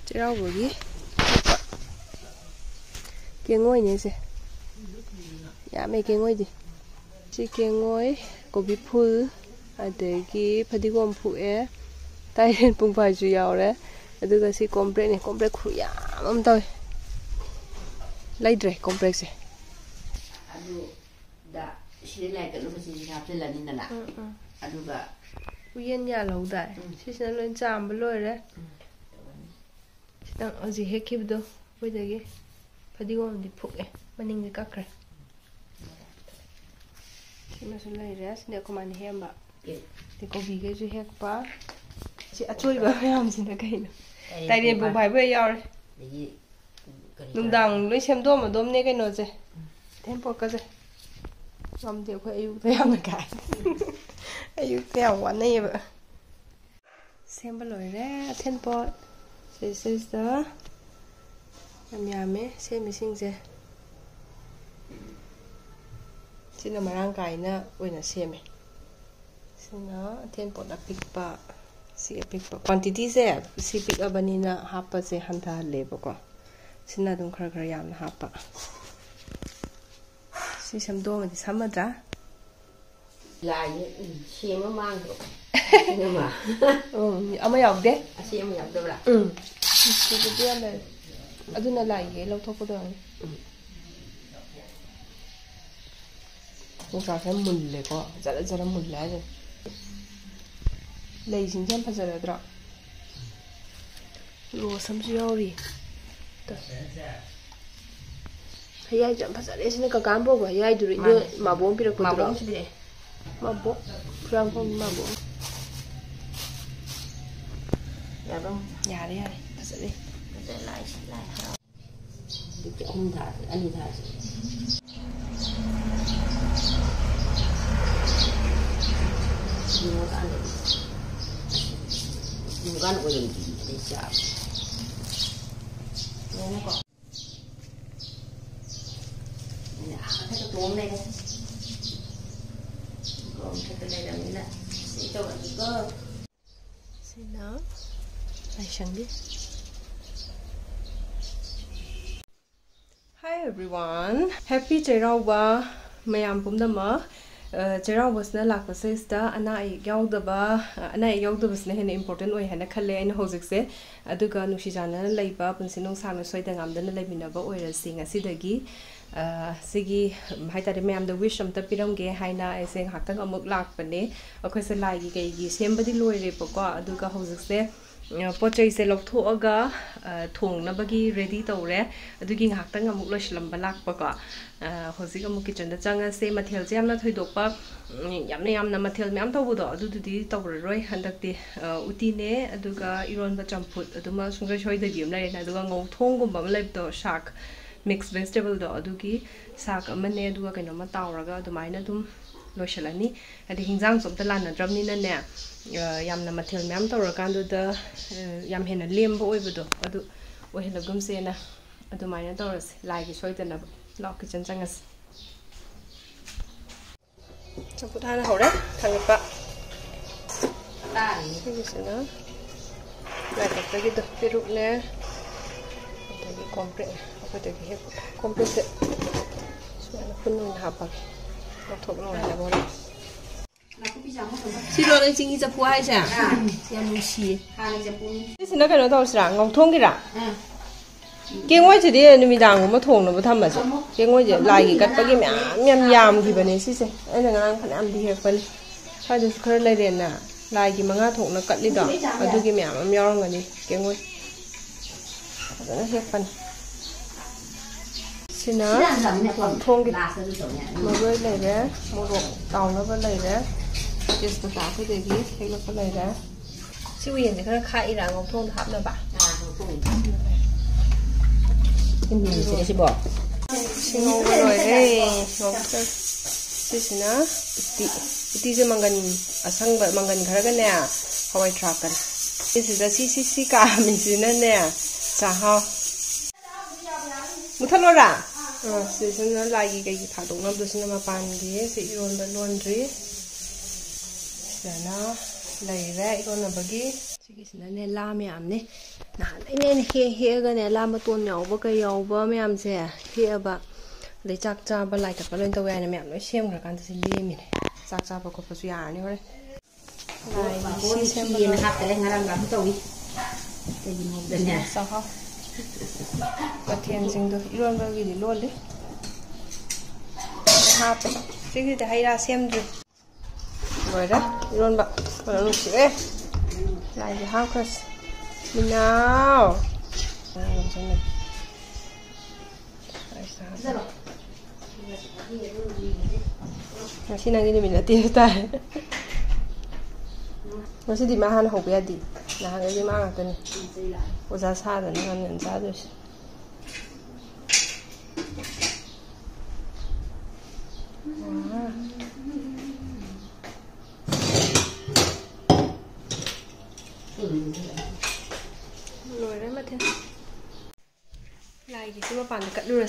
ꯆꯩꯔꯥꯎꯕꯒꯤ ꯀꯦꯡꯉꯣꯏꯅꯦꯁꯦ ꯌꯥꯝꯃꯦ ꯀꯦꯡꯉꯣꯏꯗꯤ ꯁꯤ ꯀꯦꯡꯉꯣꯏ ꯀꯣꯕꯤ ꯐꯨꯜ ꯑꯗꯒꯤ ꯐꯗꯤꯒꯣꯝ ꯐꯨꯛꯑꯦ ꯇꯥꯏꯔꯦꯟ ꯄꯨꯡꯐꯥꯏꯁꯨ ꯌꯥꯎꯔꯦ ꯑꯗꯨꯒ ꯁꯤ ꯀꯣꯝꯄ꯭ꯔꯦꯛꯅꯦ ꯀꯣꯝꯄ꯭ꯔꯦꯛ ꯈꯨꯌꯥꯝ ꯑꯃ ꯇꯧꯋꯦ ꯂꯩꯇ꯭ꯔꯦ ꯀꯣꯝꯄ꯭ꯔꯦꯛꯁꯦ ꯑꯗꯨꯗ ꯁꯤꯗ ꯂꯥꯏꯀꯠꯂꯨꯕꯁꯤ ꯍꯥꯞꯆꯤꯜꯂꯅꯤꯗꯅ ꯑꯗꯨꯒ ꯎꯌꯦꯟ ꯌꯥꯜꯍꯧꯗꯥꯏ ꯁꯤꯁꯤꯅ ꯂꯣꯏ ꯆꯥꯝꯕ ꯂꯣꯏꯔꯦ ꯈꯤꯇꯪ ꯍꯧꯖꯤꯛ ꯍꯦꯛꯈꯤꯕꯗꯣ ꯑꯩꯈꯣꯏꯗꯒꯤ ꯐꯗꯤꯒꯣꯝꯗꯤ ꯐꯨꯛꯑꯦ ꯃꯅꯤꯡꯗꯤ ꯀꯛꯈ꯭ꯔꯦ ꯁꯤꯃꯁꯨ ꯂꯩꯔꯦ ꯁꯤꯅ ꯑꯩꯈꯣꯏ ꯃꯥꯅ ꯍꯦꯛꯑꯝꯕ ꯁꯤ ꯀꯣꯕꯤꯈꯩꯁꯨ ꯍꯦꯛꯄ ꯁꯤ ꯑꯆꯣꯏꯕ ꯃꯌꯥꯝꯁꯤꯅ ꯀꯩꯅꯣ ꯇꯥꯏꯔꯦꯟ ꯄꯨꯡꯐꯥꯏꯕ ꯌꯥꯎꯔꯦ ꯅꯨꯡꯗꯥꯡ ꯂꯣꯏ ꯁꯦꯝꯗꯣꯛꯑꯝꯃꯗꯣꯝꯅꯦ ꯀꯩꯅꯣꯁꯦ ꯊꯦꯝꯄꯣꯠꯀꯁꯦ ꯉꯝꯗꯦ ꯑꯩꯈꯣꯏ ꯑꯌꯨꯛꯇ ꯌꯥꯝꯅ ꯀꯥꯏ ꯑꯌꯨꯛꯇ ꯌꯥꯝ ꯋꯥꯅꯩꯌꯦꯕ ꯁꯦꯝꯕ ꯂꯣꯏꯔꯦ ꯑꯊꯦꯟꯄꯣꯠ ꯁꯤꯁꯤꯗ ꯌꯥꯝ ꯌꯥꯝꯃꯦ ꯁꯦꯝꯃꯤꯁꯤꯡꯁꯦ ꯁꯤꯅ ꯃꯔꯥꯡ ꯀꯥꯏꯅ ꯑꯣꯏꯅ ꯁꯦꯝꯃꯦ ꯁꯤꯅ ꯑꯊꯦꯟꯄꯣꯠ ꯑꯄꯤꯛꯄ ꯁꯤ ꯑꯄꯤꯛꯄ ꯀ꯭ꯋꯥꯟꯇꯤꯇꯤꯁꯦ ꯁꯤ ꯄꯤꯛꯑꯕꯅꯤꯅ ꯍꯥꯞꯄꯁꯦ ꯍꯟꯊꯍꯜꯂꯦꯕꯀꯣ ꯁꯤꯅ ꯑꯗꯨꯝ ꯈꯔ ꯈꯔ ꯌꯥꯝꯅ ꯍꯥꯞꯄ ꯁꯤ ꯁꯦꯝꯗꯣꯛꯑꯃꯗꯤ ꯁꯝꯃꯗ꯭ꯔꯥ ꯂꯥꯏꯁꯦ ꯁꯦꯝꯕ ꯃꯥꯡꯗ꯭ꯔꯣ ꯑꯃ ꯌꯥꯎꯗꯦ ꯑꯁꯤ ꯑꯃ ꯌꯥꯎꯗꯕ꯭ꯔꯥ ꯁꯤꯗꯗꯤ ꯌꯥꯝ ꯂꯩꯔꯦ ꯑꯗꯨꯅ ꯂꯥꯏꯒꯤ ꯂꯧꯊꯣꯛꯄꯗꯧꯔꯅꯤ ꯅꯨꯡꯁꯥꯁꯦ ꯃꯨꯜꯂꯦꯀꯣ ꯖꯔ ꯖꯔ ꯃꯨꯜꯂꯦ ꯍꯥꯏꯁꯦ ꯂꯩꯁꯤꯡꯁꯦ ꯌꯥꯝ ꯐꯖꯔꯗ꯭ꯔꯣ ꯔꯣꯁ ꯑꯃꯁꯨ ꯌꯥꯎꯔꯤ ꯍꯌꯥꯏꯁꯨ ꯌꯥꯝ ꯐꯖꯔꯦ ꯁꯤꯅ ꯀꯀꯥꯅ ꯄꯨꯔꯛꯄ ꯍꯌꯥꯏꯗꯨꯔꯣ ꯏꯅꯦ ꯃꯥꯕꯣꯛ ꯑꯃ ꯄꯤꯔꯛꯄꯗꯨꯔꯣ ꯃꯥꯕꯣꯛ ꯐꯨꯔꯥꯡꯐꯝꯒꯤ ꯃꯥꯕꯣꯛ ꯌꯥꯔꯦ ꯌꯥꯔꯦ ꯐꯖꯔꯦ ꯑꯍꯨꯝ ꯊꯥꯔꯁꯤ ꯑꯅꯤ ꯊꯥꯔꯁꯤ ꯌꯨꯝꯀꯥꯟ ꯑꯣꯏꯔꯝꯗꯤ ꯑꯗꯩ ꯆꯥꯕ ꯂꯣꯏꯅꯀꯣ ꯃꯊꯛꯇ ꯇꯣꯡ ꯂꯩꯔꯦ ꯃꯊꯛꯇ ꯂꯩꯔꯕꯅꯤꯅ ꯁꯤ ꯇꯧꯔꯅꯤꯀꯣ ꯁꯤꯅ ꯂꯥꯏꯁꯪꯒꯤ Hi everyone, happy Chairauba mayam pumnamak Chairaubasna lakpasista ana ayek yaudabasna hena important oy hena khalle aina hojikse aduga nushijana leiba punsinung sangna soida ngamdana leiminaba oirasi ngasidagi sigi haitare mayam da wish amta piramge haina aise nghaktang amuk lakpane akhose laigi geigi sembadi loire pako aduga hojikse पोचैसे लौथोअगा थोंगनबगी ready तौरे अदुगी nghaktang amuk loislamba lakpako hojik amuk kitchen da changase mathel se yamna thoidokpa yamna mathel myam tawbudo adududi tawraroi handakti uti ne aduga ironba champut aduma sungai soidagi am laina aduga ngau thonggumba am laibdo shak mixed vegetable do adugi sak amane aduga kainoma tawraga adumaina dum loisalani adi hingjang somta lanadramnina ne yamna mathel myam tawrakanduda yam hena lemba oibado adu ohelagumsena adumaina tawrase laigi soidana lok kitchen changas chaputana hore thangpa sigisena laigi do peruk ne adagi kompre apatagi he kompre se sona punun hapa thok no la bora Siro ng singi sa puhay siya. Yan mo siya. Sino ka na ito sila? Ngong thong kira? Kengoy siya di numidang mo thong na ba tama siya? Kengoy siya lagi kat pagi yam giba ni siya. Ay na nga kanam di hefal. Kaya sa kar lai rin na lagi mga thong na kat lido. Adu gi miyam yorong nga ni kengoy. Ado na hefal. Sina ngong thong kira. Magoy lai rin. Morok tao na ba lai rin. Just the back of the geese, take a look later. See, we in the car, I'm going to have the back. It's a box. Sing over, Sisina, it is a mangan, a sung but mangan caragana, how I track it. This is a CCC car, Miss in there. Saha Mutalora. Sisina like a paddle, not the cinema pandy, sit you on the laundry. Sana, lay there, on a buggy. Sige, sila ne lam yam ne. nahan aine he ga ne la ma ton yawba ka yawba mayam se he aba dei chak cha ba lai ka ba loin taw ya ne mayam loi sem gra kan se le mi ne chak cha ba ko pa su ya ni hore lai si sem ba na hap le ngarang gam taw wi te yin mo den ya sa ha ba thian sing do iron ba gi di lol le hap sing de hai ra sem du rồi đó iron ba ba lu si e lại thì hao khas mình nào xin năng cái mình là tiền tài nó sẽ đi mà han hộp đi là hàng cái gì mà cái này có giá xa rồi nó ăn nhận giá rồi rồi đấy mà thêm lại cái mà bạn cắt được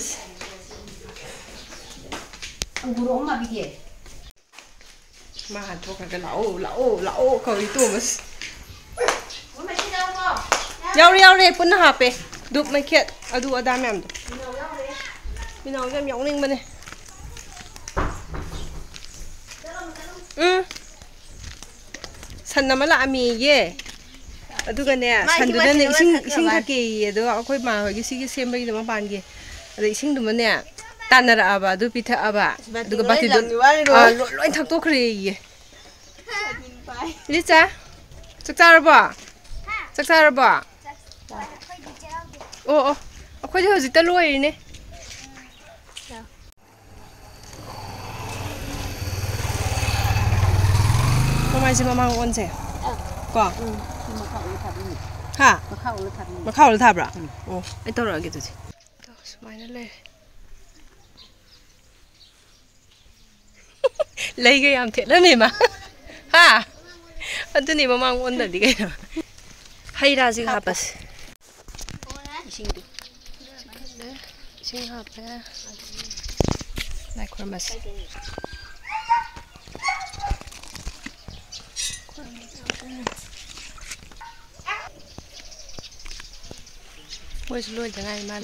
ông bố rỗng mà bị gì mà hẳn thuộc cái lão cầu đi tùm nhau đi bún hộp ấy đục mấy kiện ở đu ở đam em mình nào cho miếng linh bên này sân nằm là mì ye cái này sân đó này sinh khắc kỳ đó coi mà cái gì xem bây giờ mà bàn gì rồi sinh đó nè tan ra à bà đu pita à bà đu cái bát thì lôi thắc tốt kì lý cha chắc chắn rồi bà ô coi cho gì ta lôi nè mai sẽ mang ôn xe quả hả mà khâu được thạp à ồ anh tao rồi cái gì mày nó lên lấy cái làm thiệt lắm mày mà ha anh tôi này mà mang ôn là đi cái nào hay ra gì hả bas sinh hạt đấy lại còn bas Ôi luôn chẳng ai mà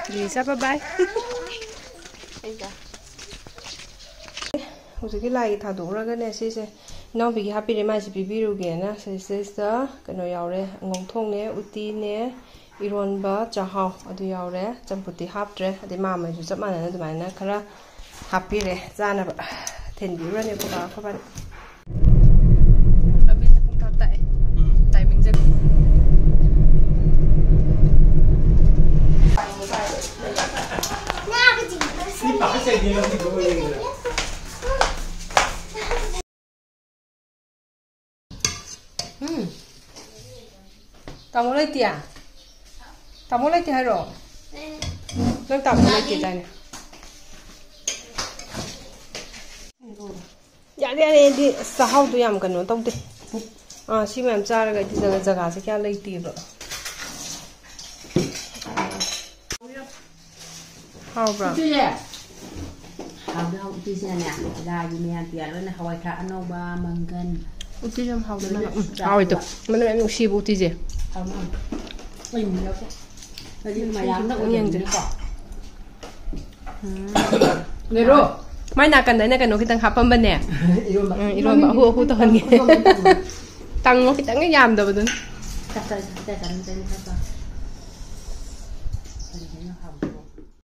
gì sao bye bye 혹시 cái này thảo đủ ra cái này xí xí nó bị happy để mai chỉ bị rồi kìa nè xí xí đó cái nó giàu đấy ngông thong nè uti nè iron ba chả hao ở đây giàu đấy chăm bút thì hấp đấy để mà mình chụp mà này tụi mình nè khá là happy đấy ra nè thèn biểu ra nè các bạn tao muốn lấy tiền hay rồi nó tao muốn lấy tiền đây này dạ đi sao tôi làm cần nó tông đi khi mà em ra là cái giờ sẽ kia lấy tiền rồi hao bro hao uti sih nè là gì nè tiền rồi là hỏi cả anh ông ba mang gần uti làm hao đấy hao itu mana em usi uti gì hao mà mình đâu có nhưng mà làm nó cũng nhận được người rồi mai nào cần đấy là cần nó cái tăng hấp âm bên nè iron bảo hú tao hơn nghe tăng nó cái tăng cái nhàm đâu bên